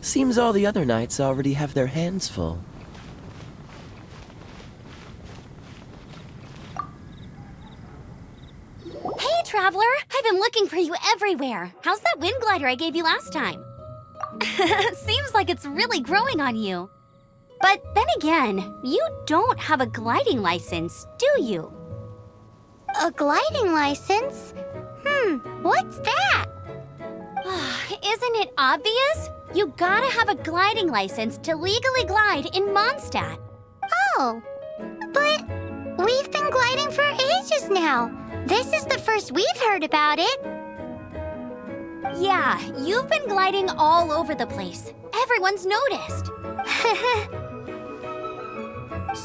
Seems all the other knights already have their hands full. Hey, Traveler! I've been looking for you everywhere. How's that wind glider I gave you last time? Seems like it's really growing on you. But then again, you don't have a gliding license, do you? A gliding license? What's that? Isn't it obvious? You gotta have a gliding license to legally glide in Mondstadt. Oh, but we've been gliding for ages now. This is the first we've heard about it. Yeah, you've been gliding all over the place. Everyone's noticed.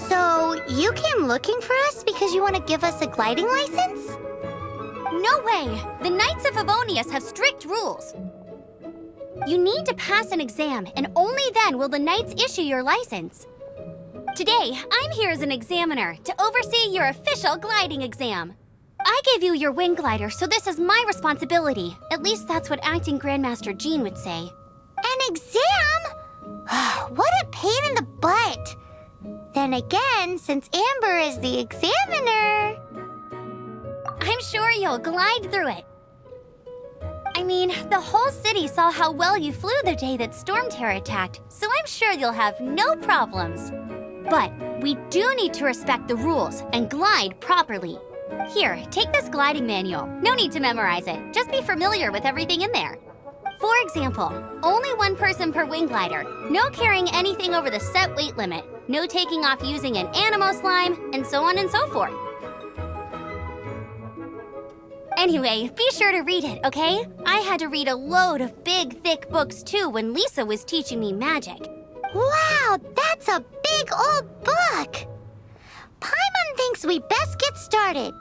So, you came looking for us because you want to give us a gliding license? No way! The Knights of Favonius have strict rules. You need to pass an exam, and only then will the Knights issue your license. Today, I'm here as an examiner to oversee your official gliding exam. I gave you your wing glider, so this is my responsibility. At least that's what Acting Grandmaster Jean would say. An exam? What a pain in the butt! Then again, since Amber is the examiner... I'm sure you'll glide through it. I mean, the whole city saw how well you flew the day that Storm Terror attacked, so I'm sure you'll have no problems. But we do need to respect the rules and glide properly. Here, take this gliding manual. No need to memorize it. Just be familiar with everything in there. For example, only one person per wing glider, no carrying anything over the set weight limit, no taking off using an animo slime, and so on and so forth. Anyway, be sure to read it, okay? I had to read a load of big, thick books too when Lisa was teaching me magic. Wow, that's a big old book! Paimon thinks we best get started.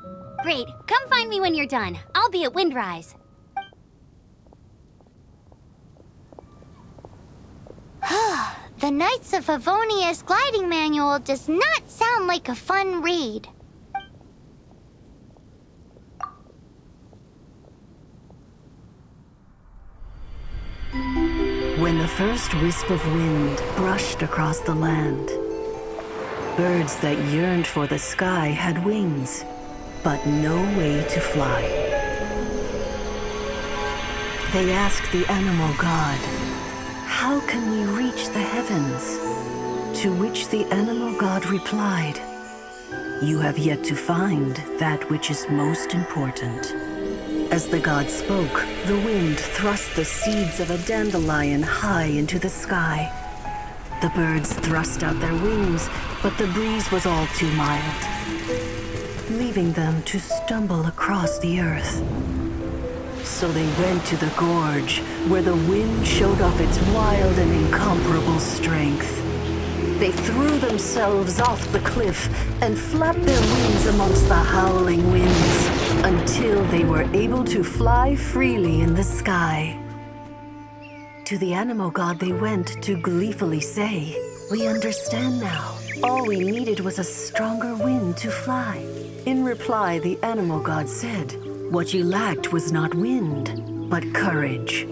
Great, come find me when you're done. I'll be at Windrise. The Knights of Favonius gliding manual does not sound like a fun read. When the first wisp of wind brushed across the land, birds that yearned for the sky had wings, but no way to fly. They asked the animal god, "How can we reach the heavens?" To which the animal god replied, "You have yet to find that which is most important." As the god spoke, the wind thrust the seeds of a dandelion high into the sky. The birds thrust out their wings, but the breeze was all too mild, leaving them to stumble across the earth. So they went to the gorge, where the wind showed off its wild and incomparable strength. They threw themselves off the cliff and flapped their wings amongst the howling winds until they were able to fly freely in the sky. To the animal god they went to gleefully say, "We understand now. All we needed was a stronger wind to fly." In reply, the animal god said, "What you lacked was not wind, but courage.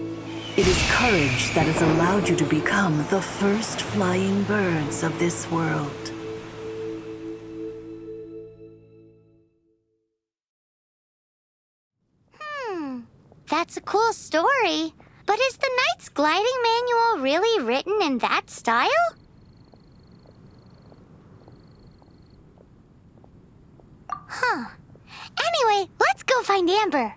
It is courage that has allowed you to become the first flying birds of this world." That's a cool story. But is the Knight's gliding manual really written in that style? Huh. Anyway, let's go find Amber.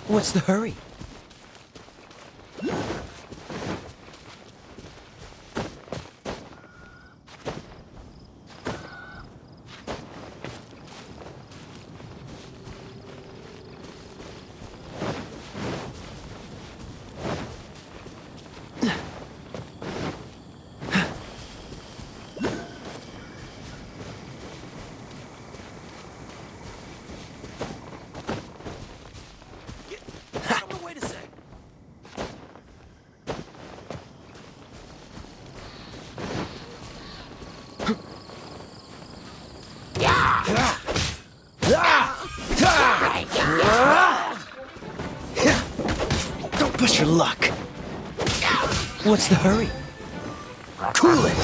What's the hurry? Wait a sec. Don't push your luck. What's the hurry? Cool it.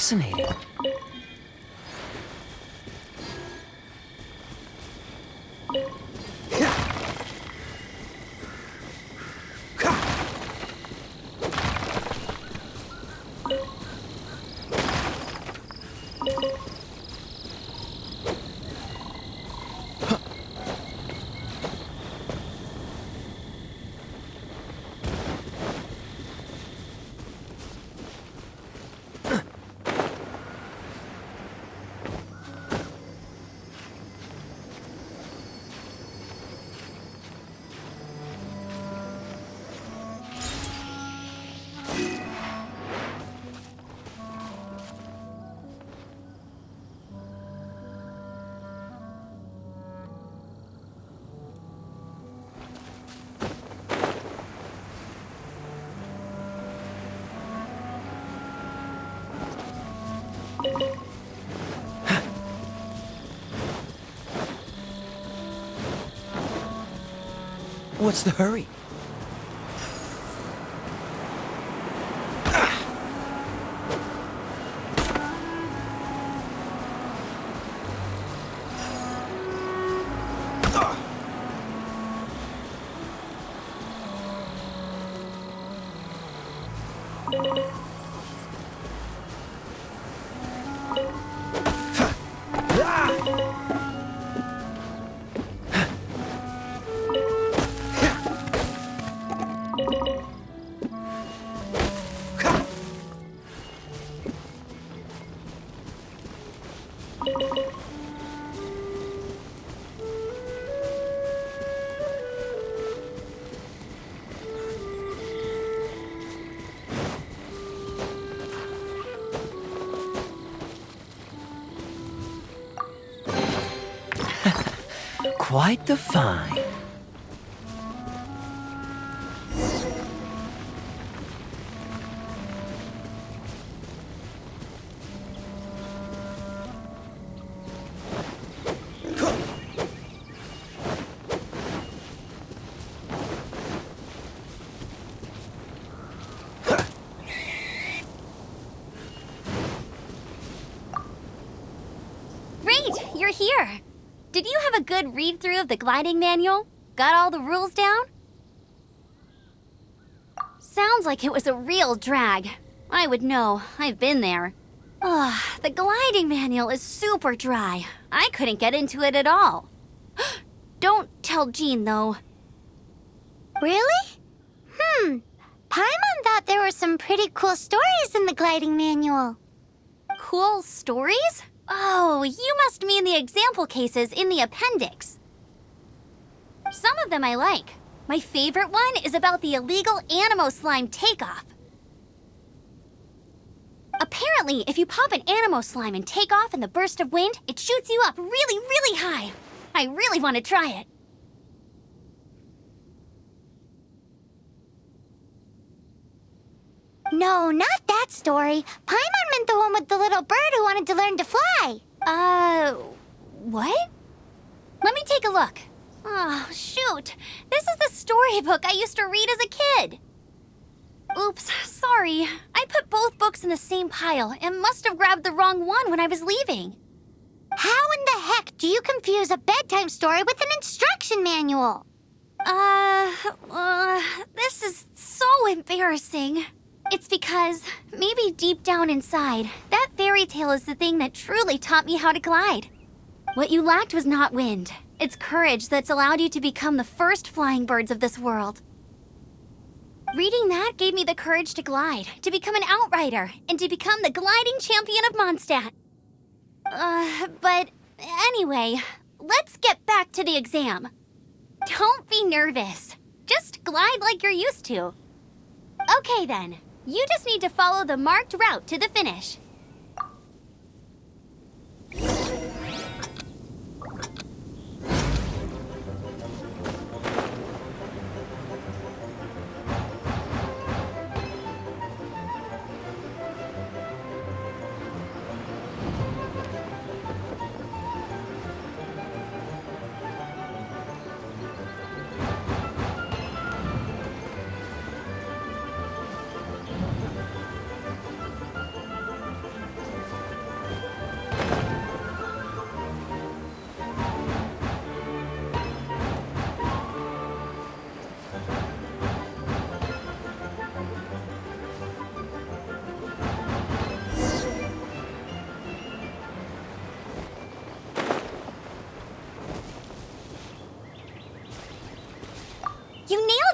fascinating. What's the hurry? Quite the find. Great, you're here. Did you have a good read-through of the gliding manual? Got all the rules down? Sounds like it was a real drag. I would know. I've been there. Ugh, the gliding manual is super dry. I couldn't get into it at all. Don't tell Jean, though. Really? Paimon thought there were some pretty cool stories in the gliding manual. Cool stories? Oh, you must mean the example cases in the appendix. Some of them I like. My favorite one is about the illegal Animo slime takeoff. Apparently, if you pop an Animo slime and take off in the burst of wind, it shoots you up really, really high. I really want to try it. No, not that story. Paimon meant the one with the little bird who wanted to learn to fly. What? Let me take a look. Oh, shoot. This is the storybook I used to read as a kid. Oops, sorry. I put both books in the same pile and must have grabbed the wrong one when I was leaving. How in the heck do you confuse a bedtime story with an instruction manual? This is so embarrassing. It's because, maybe deep down inside, that fairy tale is the thing that truly taught me how to glide. What you lacked was not wind. It's courage that's allowed you to become the first flying birds of this world. Reading that gave me the courage to glide, to become an outrider, and to become the gliding champion of Mondstadt. But anyway, let's get back to the exam. Don't be nervous. Just glide like you're used to. Okay then. You just need to follow the marked route to the finish.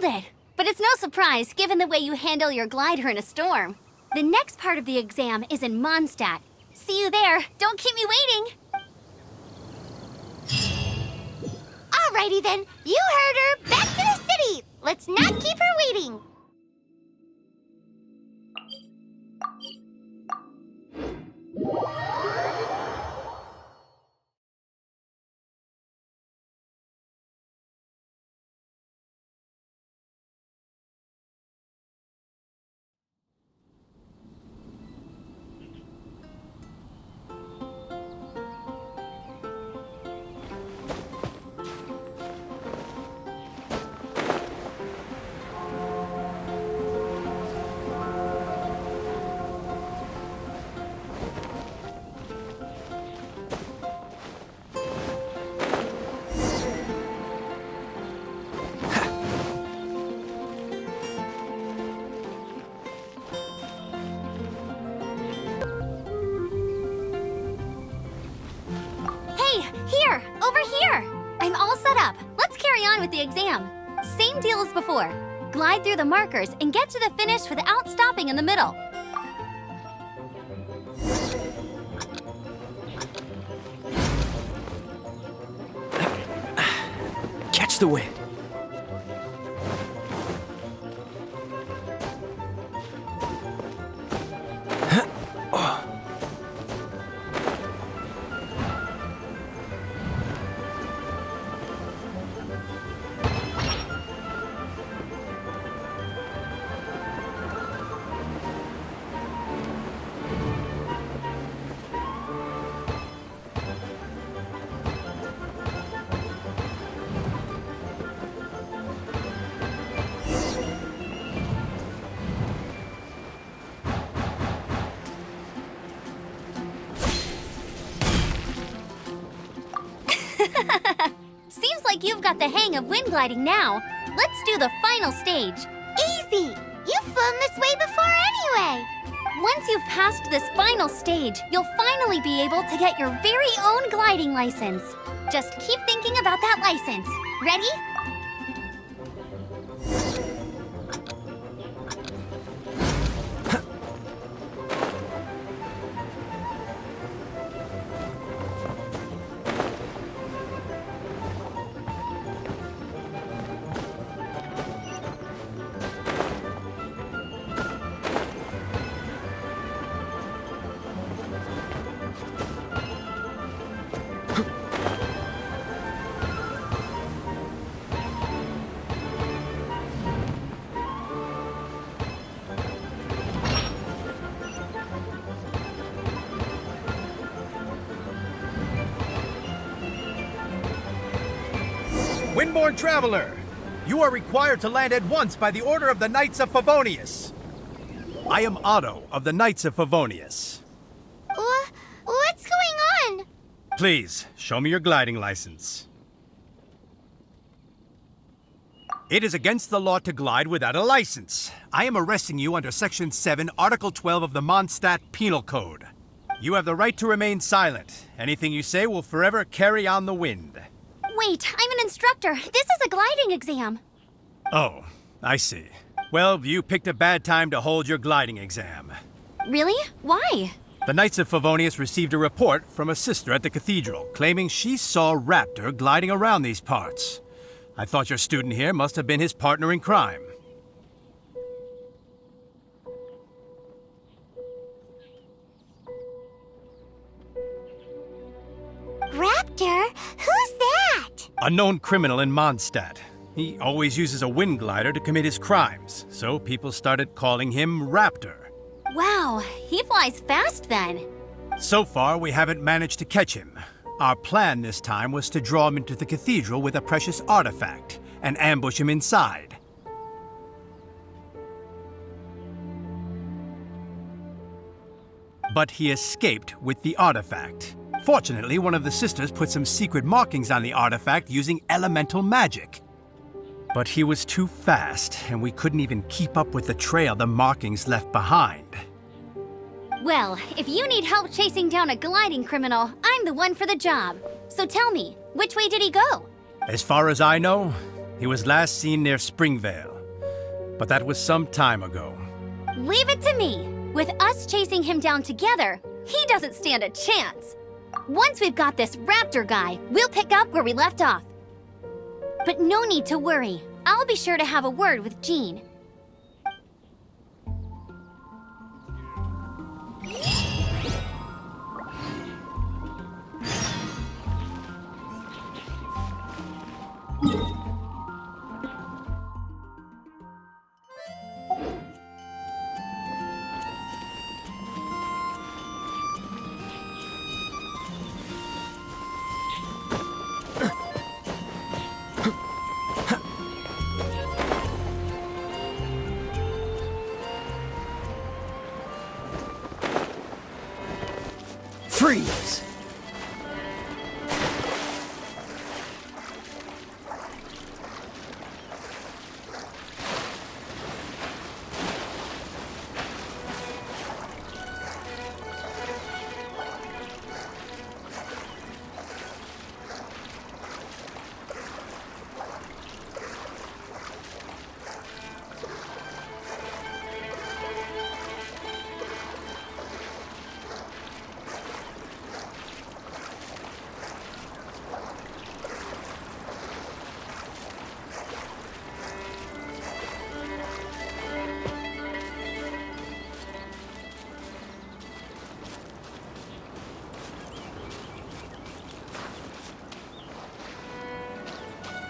nailed it! But it's no surprise, given the way you handle your glider in a storm. The next part of the exam is in Mondstadt. See you there. Don't keep me waiting. Alrighty then, you heard her. Back to the city. Let's not keep her waiting. Here, over here. I'm all set up. Let's carry on with the exam. Same deal as before. Glide through the markers and get to the finish without stopping in the middle. Catch the wind. Seems like you've got the hang of wind gliding now. Let's do the final stage. Easy. You've flown this way before anyway. Once you've passed this final stage, you'll finally be able to get your very own gliding license. Just keep thinking about that license. Ready? Windborne traveler, you are required to land at once by the order of the Knights of Favonius. I am Otto of the Knights of Favonius. What's going on? Please, show me your gliding license. It is against the law to glide without a license. I am arresting you under Section 7, Article 12 of the Mondstadt Penal Code. You have the right to remain silent. Anything you say will forever carry on the wind. Wait, I'm an instructor. This is a gliding exam. Oh, I see. Well, you picked a bad time to hold your gliding exam. Really? Why? The Knights of Favonius received a report from a sister at the cathedral claiming she saw Raptor gliding around these parts. I thought your student here must have been his partner in crime. Raptor? Who's that? A known criminal in Mondstadt. He always uses a wind glider to commit his crimes, so people started calling him Raptor. Wow, he flies fast then. So far, we haven't managed to catch him. Our plan this time was to draw him into the cathedral with a precious artifact and ambush him inside. But he escaped with the artifact. Fortunately, one of the sisters put some secret markings on the artifact using elemental magic. But he was too fast, and we couldn't even keep up with the trail the markings left behind. Well, if you need help chasing down a gliding criminal, I'm the one for the job. So tell me, which way did he go? As far as I know, he was last seen near Springvale. But that was some time ago. Leave it to me. With us chasing him down together, he doesn't stand a chance. Once we've got this raptor guy, we'll pick up where we left off. But no need to worry. I'll be sure to have a word with Jean. Freeze!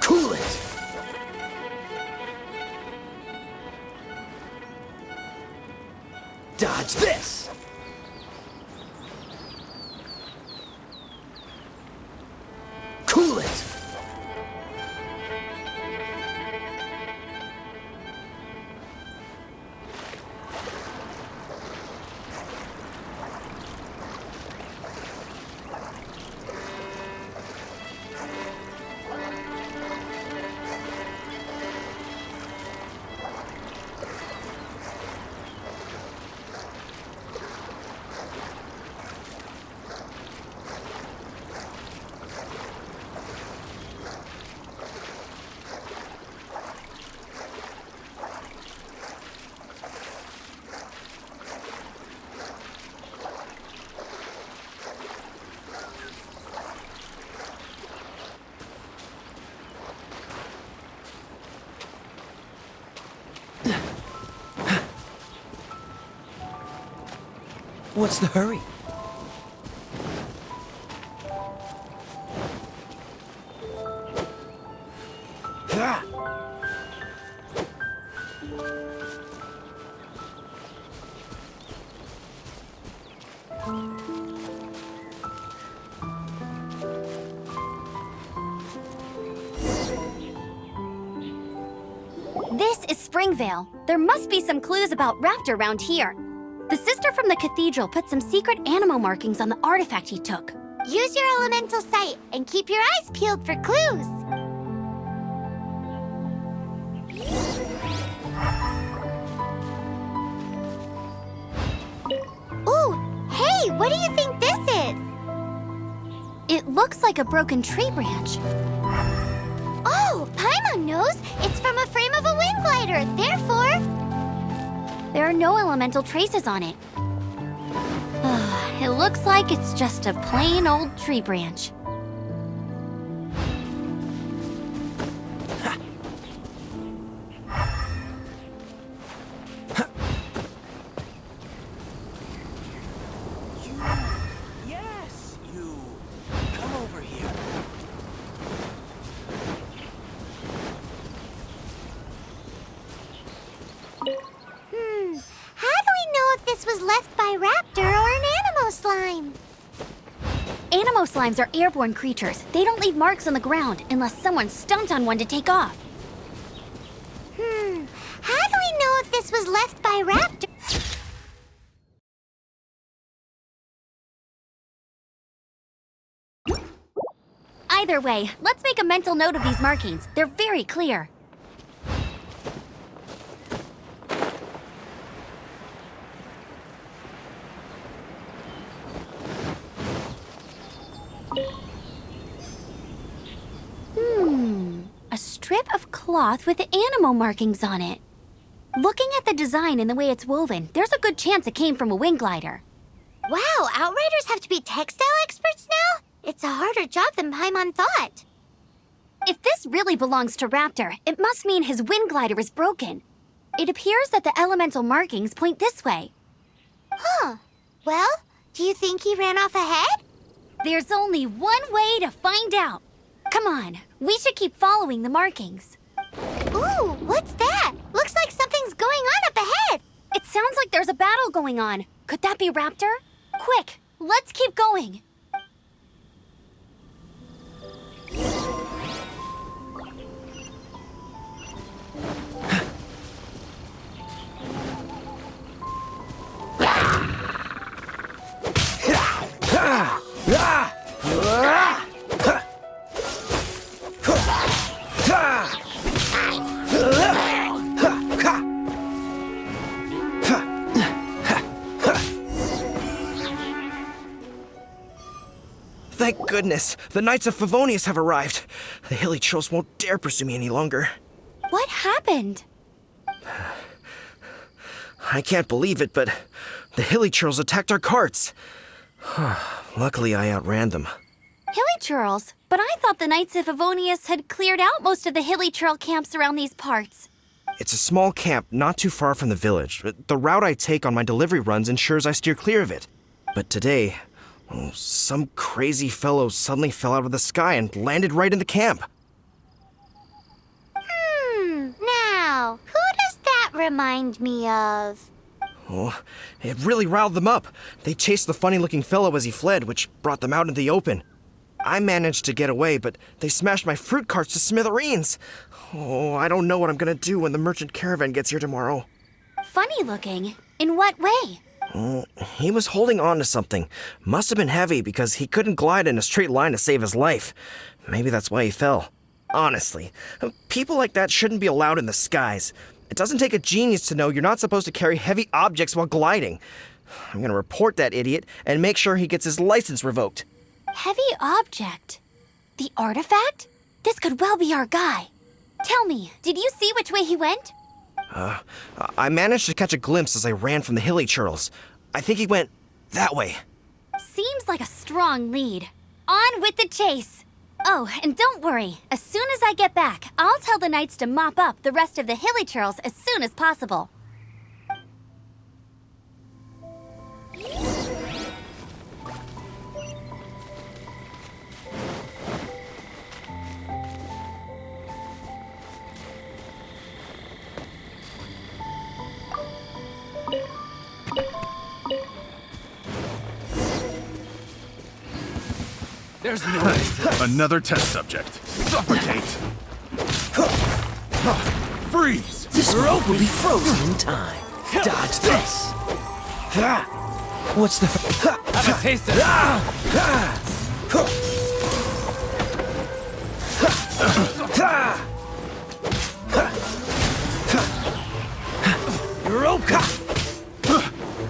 Cool it! Dodge this! Cool it! What's the hurry? Ah! This is Springvale. There must be some clues about Raptor around here. The sister from the cathedral put some secret animal markings on the artifact he took. Use your elemental sight and keep your eyes peeled for clues. Ooh, hey, what do you think this is? It looks like a broken tree branch. Oh, Paimon knows. It's from a frame of a wind glider. Therefore, There are no elemental traces on it. It looks like it's just a plain old tree branch. Yes, you. Come over here. how do we know if this was left by Raptor or an Animo slime? Animo slimes are airborne creatures. They don't leave marks on the ground unless someone stomped on one to take off. How do we know if this was left by Raptor? Either way, let's make a mental note of these markings. They're very clear. A strip of cloth with animal markings on it. Looking at the design and the way it's woven, there's a good chance it came from a wing glider. Wow, Outriders have to be textile experts now? It's a harder job than Paimon thought. If this really belongs to Raptor, it must mean his wind glider is broken. It appears that the elemental markings point this way. Huh. Well, do you think he ran off ahead? There's only one way to find out. Come on, we should keep following the markings. Ooh, what's that? Looks like something's going on up ahead. It sounds like there's a battle going on. Could that be Raptor? Quick, let's keep going. Thank goodness, the Knights of Favonius have arrived. The hilly trolls won't dare pursue me any longer. What happened? I can't believe it, but the hilly trolls attacked our carts. Luckily, I outran them. Hilly Churls? But I thought the Knights of Favonius had cleared out most of the Hilly Churl camps around these parts. It's a small camp not too far from the village. The route I take on my delivery runs ensures I steer clear of it. But today, some crazy fellow suddenly fell out of the sky and landed right in the camp. Now, who does that remind me of? Oh, it really riled them up. They chased the funny-looking fellow as he fled, which brought them out in the open. I managed to get away, but they smashed my fruit carts to smithereens. Oh, I don't know what I'm gonna do when the merchant caravan gets here tomorrow. Funny looking? In what way? He was holding on to something. Must have been heavy because he couldn't glide in a straight line to save his life. Maybe that's why he fell. Honestly, people like that shouldn't be allowed in the skies. It doesn't take a genius to know you're not supposed to carry heavy objects while gliding. I'm gonna report that idiot and make sure he gets his license revoked. Heavy object? The artifact? This could well be our guy. Tell me, did you see which way he went? I managed to catch a glimpse as I ran from the hilly churls. I think he went that way. Seems like a strong lead. On with the chase! Oh, and don't worry. As soon as I get back, I'll tell the knights to mop up the rest of the hilly churls as soon as possible. There's no way. Another test subject. Suffocate! Freeze! This rope will be frozen in time. Dodge this. What's the... Have a taste of Rope!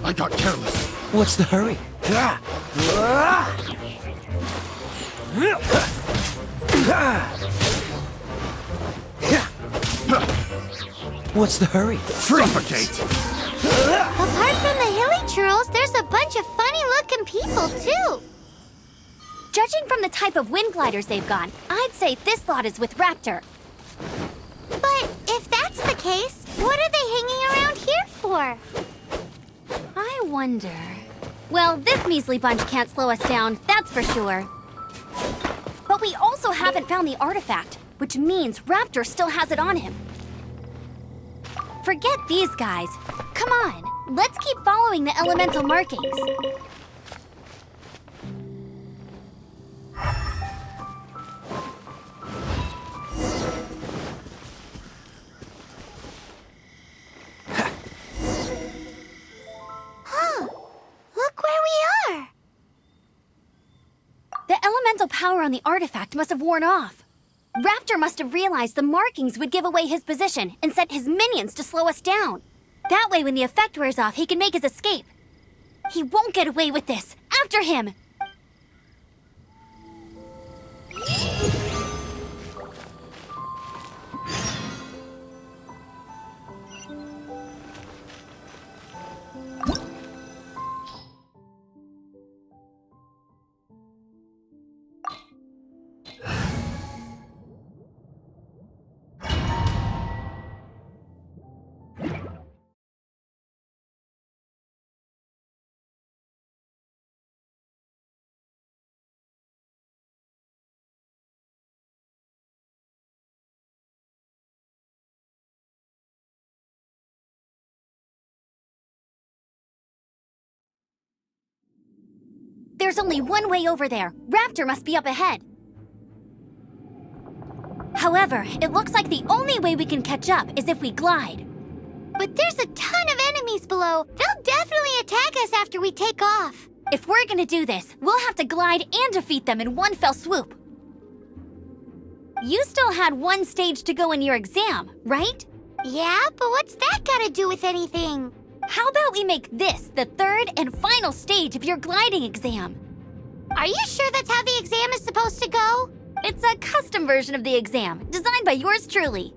I got careless. What's the hurry? What's the hurry? Suffocate! Apart from the hilly churls, there's a bunch of funny-looking people, too. Judging from the type of wind gliders they've got, I'd say this lot is with Raptor. But if that's the case, what are they hanging around here for? I wonder... Well, this measly bunch can't slow us down, that's for sure. But we also haven't found the artifact, which means Raptor still has it on him. Forget these guys. Come on, let's keep following the elemental markings. Look where we are. The elemental power on the artifact must have worn off. Raptor must have realized the markings would give away his position and sent his minions to slow us down. That way, when the effect wears off, he can make his escape. He won't get away with this. After him! There's only one way over there. Raptor must be up ahead. However, it looks like the only way we can catch up is if we glide. But there's a ton of enemies below. They'll definitely attack us after we take off. If we're gonna do this, we'll have to glide and defeat them in one fell swoop. You still had one stage to go in your exam, right? Yeah, but what's that got to do with anything? How about we make this the third and final stage of your gliding exam? Are you sure that's how the exam is supposed to go? It's a custom version of the exam, designed by yours truly.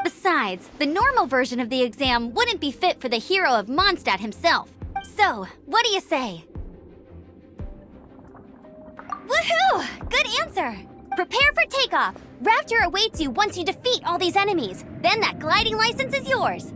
Besides, the normal version of the exam wouldn't be fit for the hero of Mondstadt himself. So, what do you say? Woohoo! Good answer! Prepare for takeoff. Raptor awaits you once you defeat all these enemies. Then that gliding license is yours.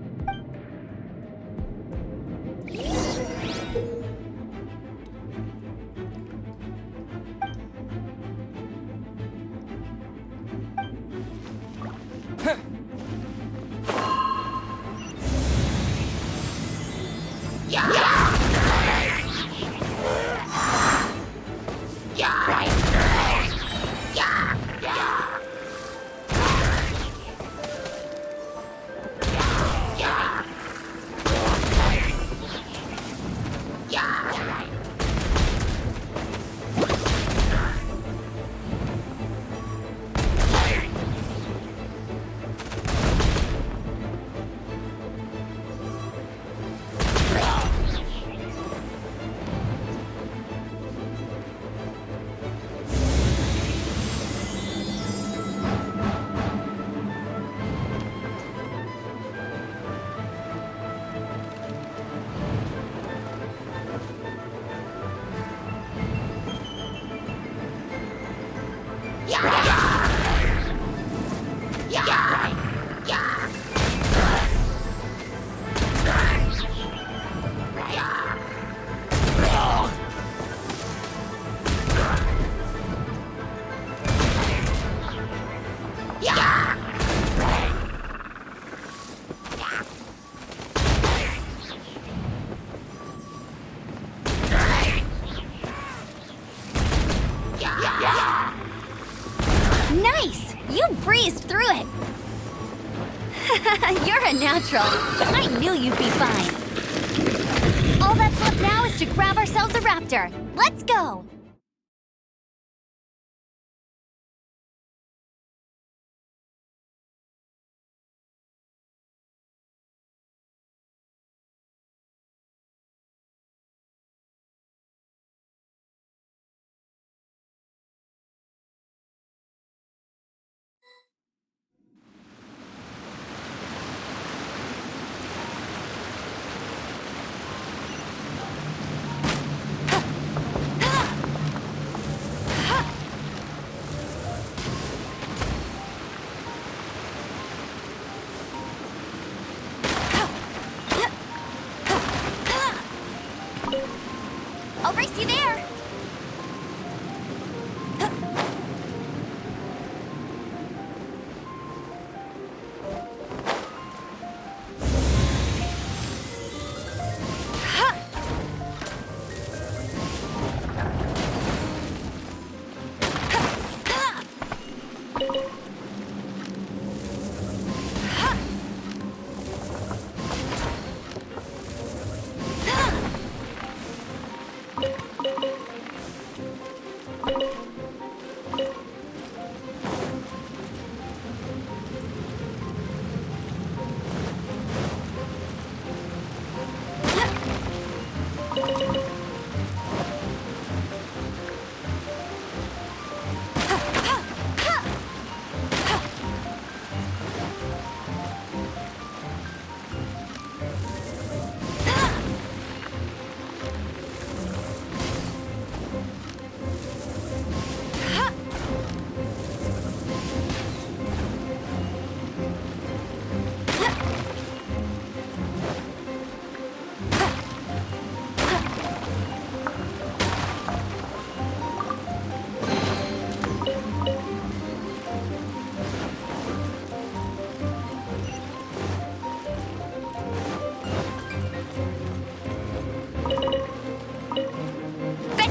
Nice! You breezed through it! You're a natural, but I knew you'd be fine. All that's left now is to grab ourselves a raptor. Let's go!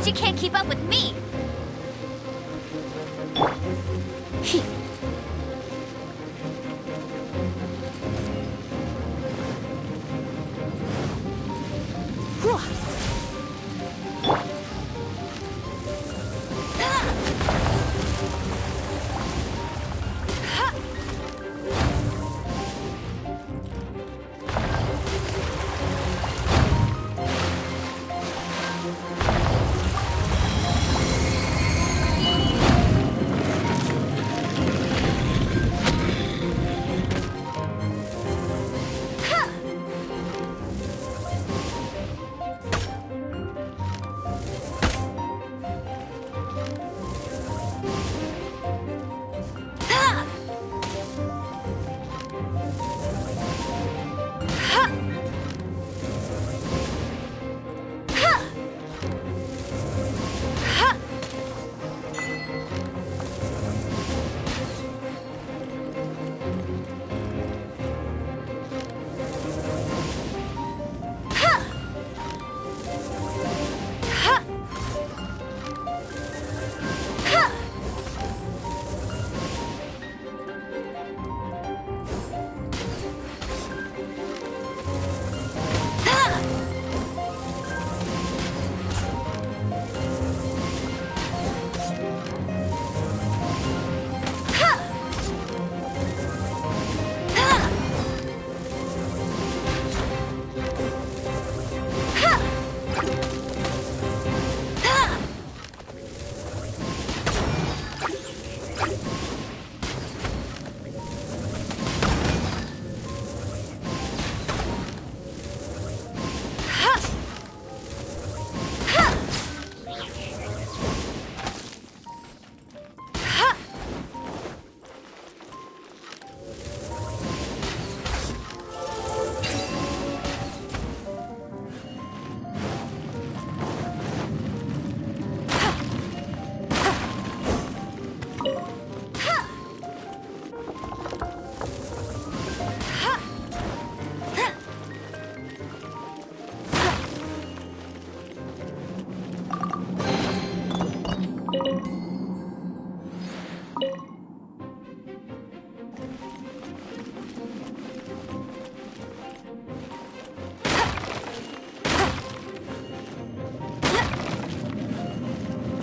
Bet you can't keep up with me!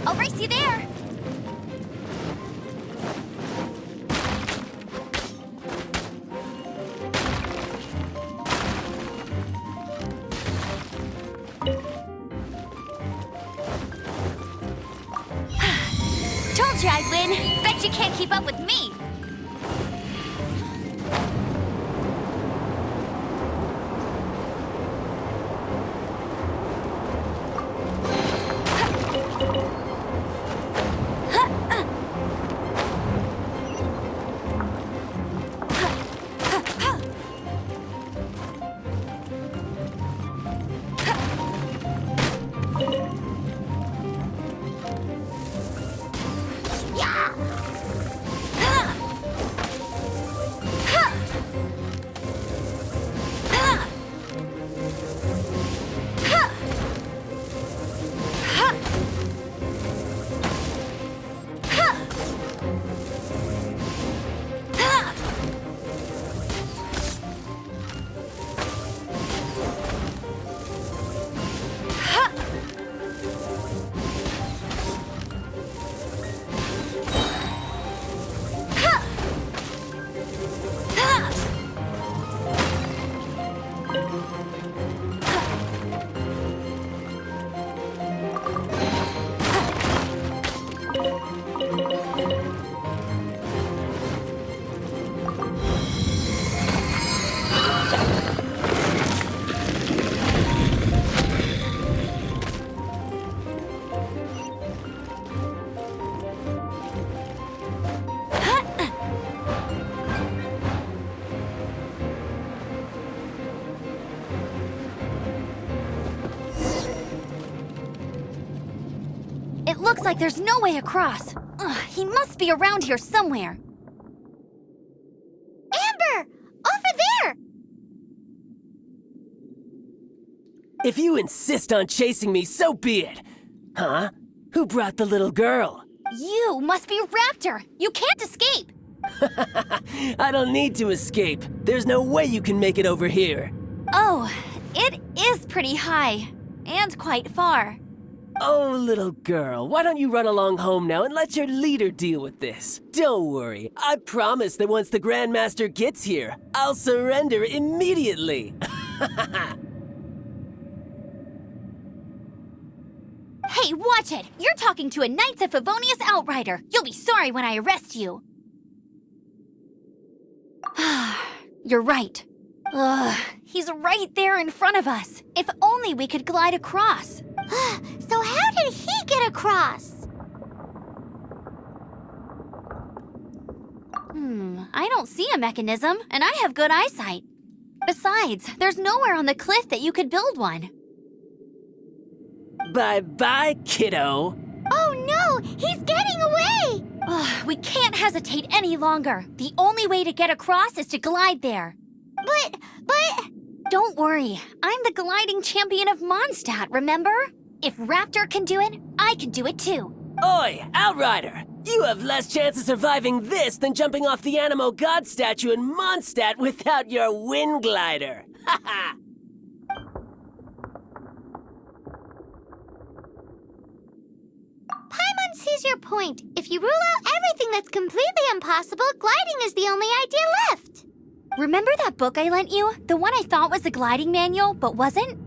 I'll race you there! Told you I'd win! Bet you can't keep up with me! It looks like there's no way across. Ugh, he must be around here somewhere. Amber! Over there! If you insist on chasing me, so be it. Huh? Who brought the little girl? You must be Raptor. You can't escape. I don't need to escape. There's no way you can make it over here. Oh, it is pretty high. And quite far. Oh, little girl, why don't you run along home now and let your leader deal with this? Don't worry, I promise that once the Grandmaster gets here, I'll surrender immediately. Hey, watch it! You're talking to a Knights of Favonius outrider. You'll be sorry when I arrest you. You're right. Ugh, he's right there in front of us. If only we could glide across. So how did he get across? I don't see a mechanism, and I have good eyesight. Besides, there's nowhere on the cliff that you could build one. Bye-bye, kiddo. Oh no, he's getting away! Ugh, we can't hesitate any longer. The only way to get across is to glide there. But... Don't worry, I'm the gliding champion of Mondstadt, remember? If Raptor can do it, I can do it too. Oi, Outrider! You have less chance of surviving this than jumping off the Animo God statue in Mondstadt without your wind glider. Haha! Paimon sees your point. If you rule out everything that's completely impossible, gliding is the only idea left. Remember that book I lent you? The one I thought was the gliding manual, but wasn't?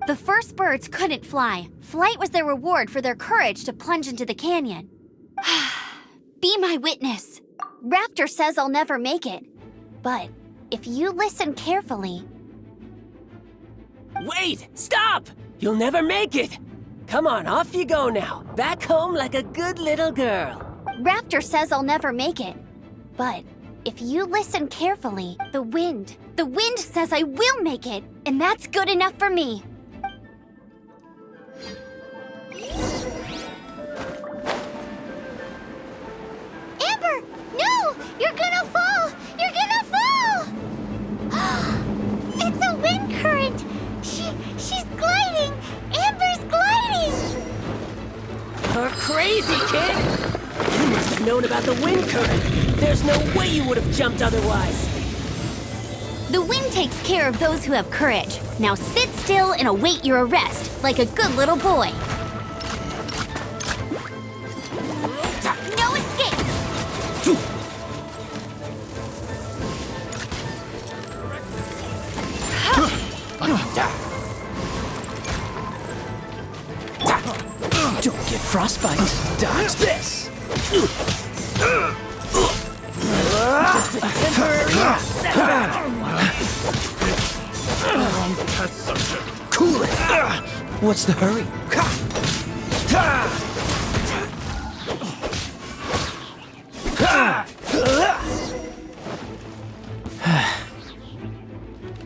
The first birds couldn't fly. Flight was their reward for their courage to plunge into the canyon. Be my witness. Raptor says I'll never make it. But if you listen carefully... Wait! Stop! You'll never make it! Come on, off you go now. Back home like a good little girl. Raptor says I'll never make it. But if you listen carefully, the wind says I will make it, and that's good enough for me. Amber, no! You're gonna fall! You're gonna fall! It's a wind current! She's gliding! Amber's gliding! You're crazy, kid! You must have known about the wind current. There's no way you would have jumped otherwise. The wind takes care of those who have courage. Now sit still and await your arrest, like a good little boy. No escape! Don't get frostbite. Dodge this! Just a temporary setback. Test subject. Cool it! What's the hurry?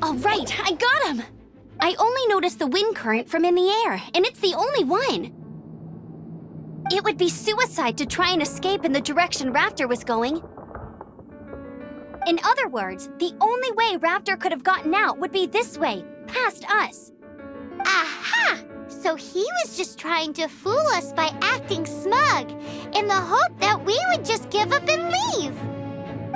All right, I got him! I only noticed the wind current from in the air, and it's the only one. It would be suicide to try and escape in the direction Raptor was going. In other words, the only way Raptor could have gotten out would be this way, past us. Aha! So he was just trying to fool us by acting smug, in the hope that we would just give up and leave.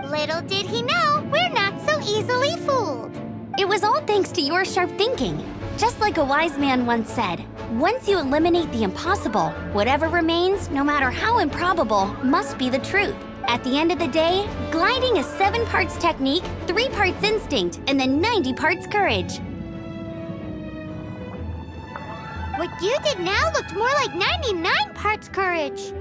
Little did he know, we're not so easily fooled. It was all thanks to your sharp thinking. Just like a wise man once said, once you eliminate the impossible, whatever remains, no matter how improbable, must be the truth. At the end of the day, gliding is 7 parts technique, 3 parts instinct, and then 90 parts courage. What you did now looked more like 99 parts courage.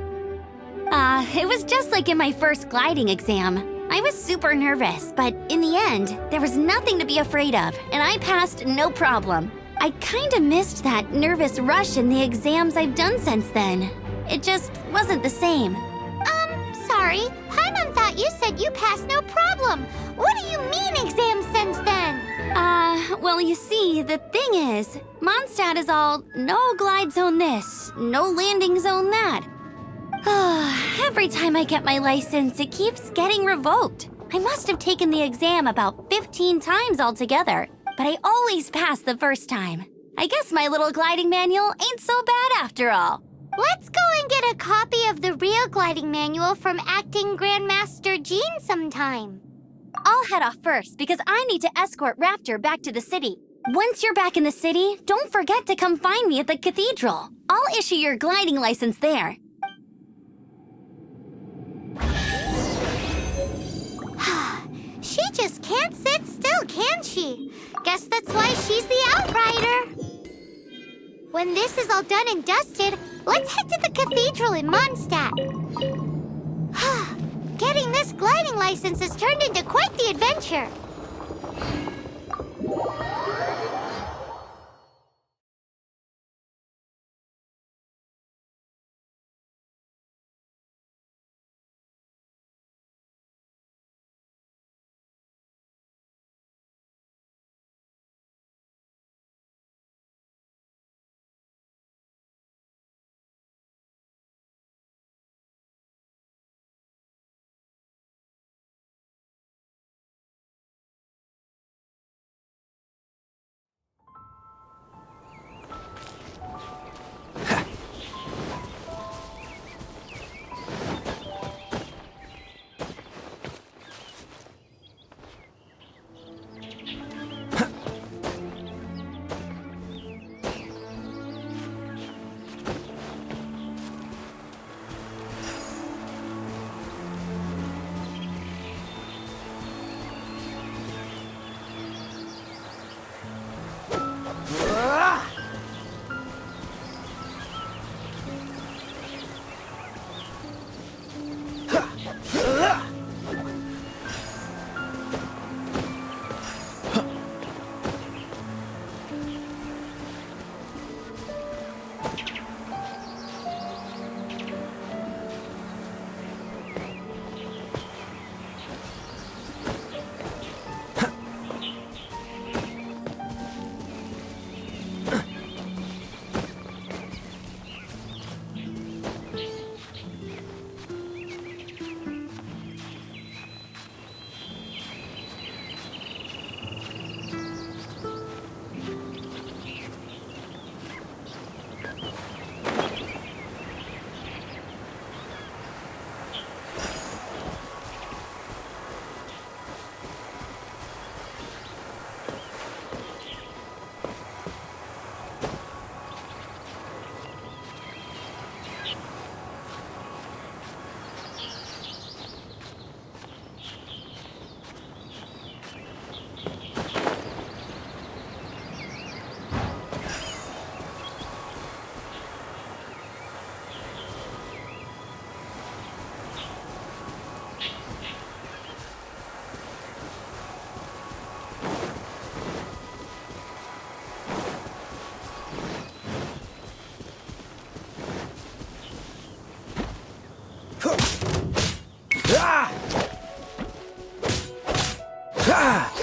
It was just like in my first gliding exam. I was super nervous, but in the end, there was nothing to be afraid of, and I passed no problem. I kinda missed that nervous rush in the exams I've done since then. It just wasn't the same. Sorry, Paimon thought you said you passed no problem. What do you mean exams since then? Well, you see, the thing is, Mondstadt is all no glide zone this, no landing zone that. Every time I get my license, it keeps getting revoked. I must have taken the exam about 15 times altogether, but I always pass the first time. I guess my little gliding manual ain't so bad after all. Let's go and get a copy of the real gliding manual from Acting Grandmaster Jean sometime. I'll head off first because I need to escort Raptor back to the city. Once you're back in the city, don't forget to come find me at the cathedral. I'll issue your gliding license there. She just can't sit still, can she? Guess that's why she's the Outrider. When this is all done and dusted, let's head to the cathedral in Mondstadt. Getting this gliding license has turned into quite the adventure.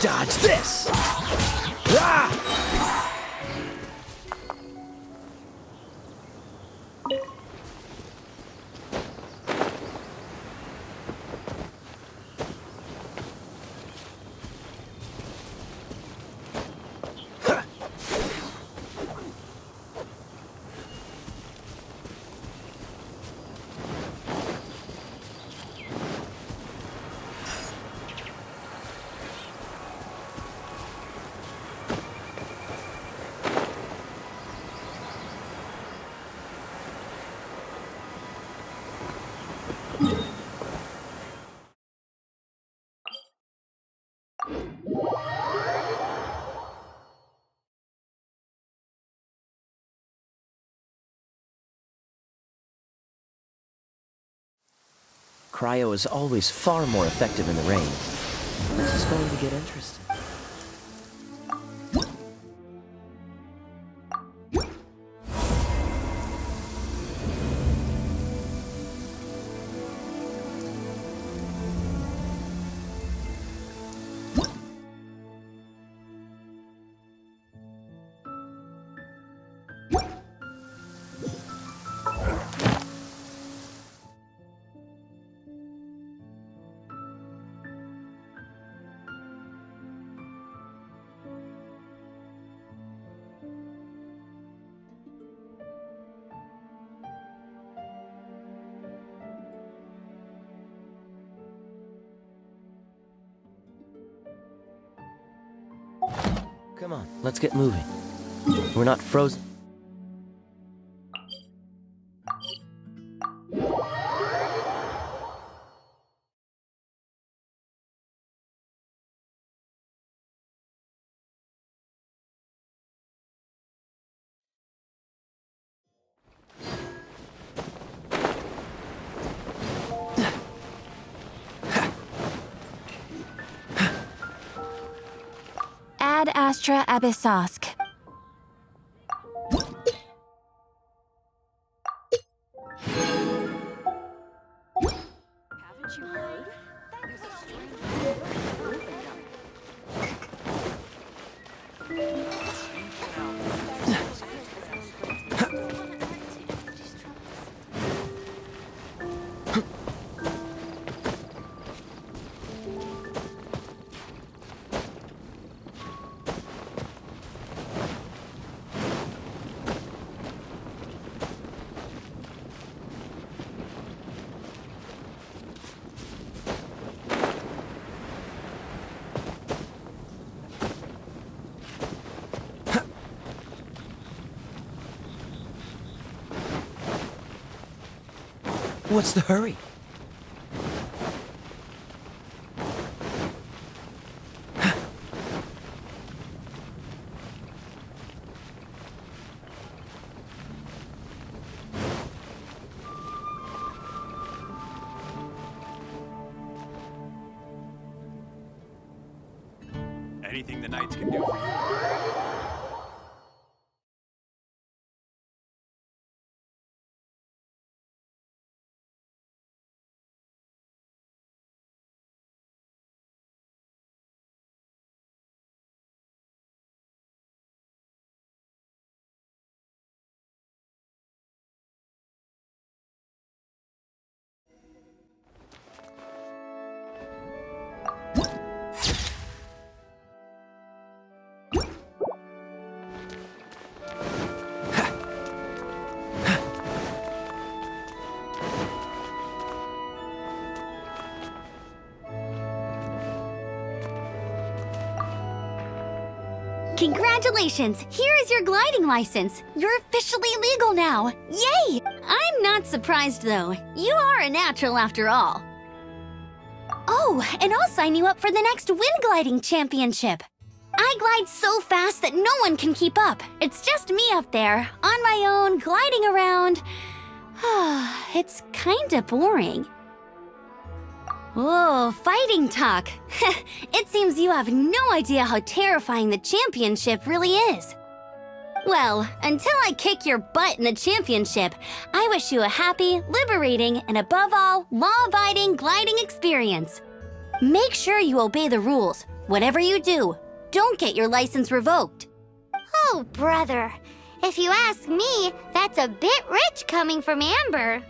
Dodge this! Cryo is always far more effective in the rain. This is going to get interesting. Come on, let's get moving. We're not frozen. Ad Astra Abyssosk. What's the hurry? Anything the Knights can do for you? Congratulations! Here is your gliding license. You're officially legal now. Yay! I'm not surprised though. You are a natural after all. Oh, and I'll sign you up for the next wind gliding championship. I glide so fast that no one can keep up. It's just me up there, on my own, gliding around. It's kinda boring. Oh, fighting talk. It seems you have no idea how terrifying the championship really is. Well, until I kick your butt in the championship, I wish you a happy, liberating, and above all, law-abiding gliding experience. Make sure you obey the rules. Whatever you do, don't get your license revoked. Oh, brother. If you ask me, that's a bit rich coming from Amber.